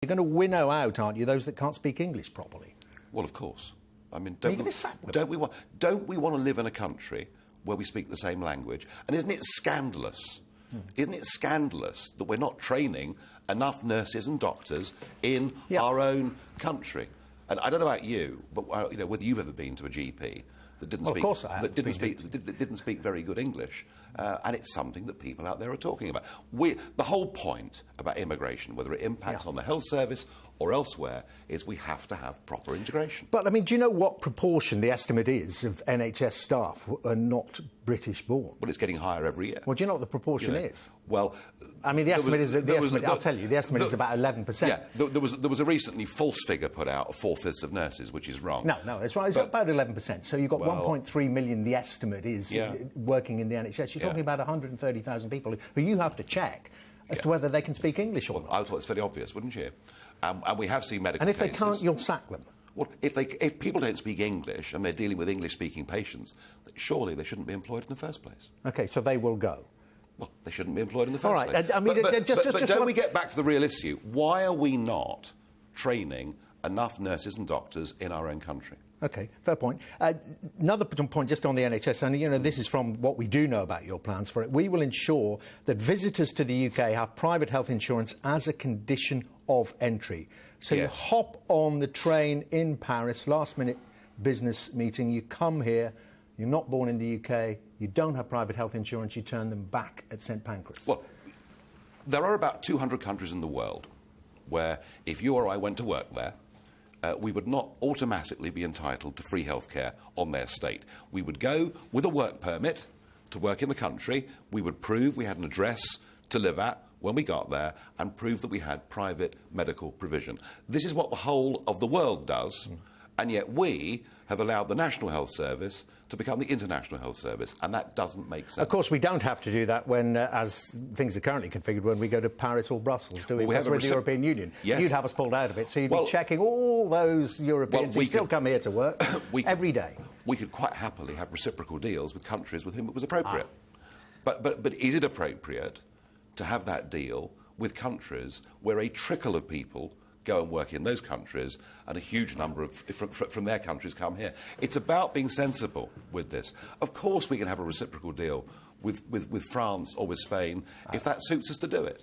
You're going to winnow out, aren't you, those that can't speak English properly? Well, of course. I mean, don't we want to live in a country where we speak the same language? And isn't it scandalous? Isn't it scandalous that we're not training enough nurses and doctors in our own country? And I don't know about you, but whether you've ever been to a GP that didn't speak very good English, and it's something that people out there are talking about. The whole point about immigration, whether it impacts on the health service or elsewhere, is we have to have proper integration. But, I mean, do you know what proportion the estimate is of NHS staff who are not British-born? Well, it's getting higher every year. Well, do you know what the proportion is? Well, I mean, the estimate is about 11%. Yeah, there was a recently false figure put out of 4/5 of nurses, which is wrong. No, it's right. It's about 11%. So you've got 1.3 million, the estimate is, working in the NHS. You're talking about 130,000 people who you have to check as to whether they can speak English or not. I thought it's fairly obvious, wouldn't you? And we have seen medical cases. And if cases, they can't, you'll sack them. Well, if people don't speak English and they're dealing with English-speaking patients, surely they shouldn't be employed in the first place. OK, so they will go. Well, they shouldn't be employed in the first place. All right, I mean, but don't we get back to the real issue? Why are we not training enough nurses and doctors in our own country? OK, fair point. Another point just on the NHS, and this is from what we do know about your plans for it. We will ensure that visitors to the UK have private health insurance as a condition of entry. So you hop on the train in Paris, last-minute business meeting, you come here, you're not born in the UK, you don't have private health insurance, you turn them back at St Pancras. Well, there are about 200 countries in the world where if you or I went to work there, we would not automatically be entitled to free healthcare on their state. We would go with a work permit to work in the country. We would prove we had an address to live at when we got there and prove that we had private medical provision. This is what the whole of the world does, and yet we have allowed the National Health Service to become the International Health Service, and that doesn't make sense. Of course, we don't have to do that when, as things are currently configured, when we go to Paris or Brussels, do we? Because we're in the European Union. Yes. You'd have us pulled out of it, so you'd be checking all those Europeans who still come here to work every day. We could quite happily have reciprocal deals with countries with whom it was appropriate. But is it appropriate to have that deal with countries where a trickle of people go and work in those countries and a huge number from their countries come here? It's about being sensible with this. Of course we can have a reciprocal deal with France or with Spain if that suits us to do it.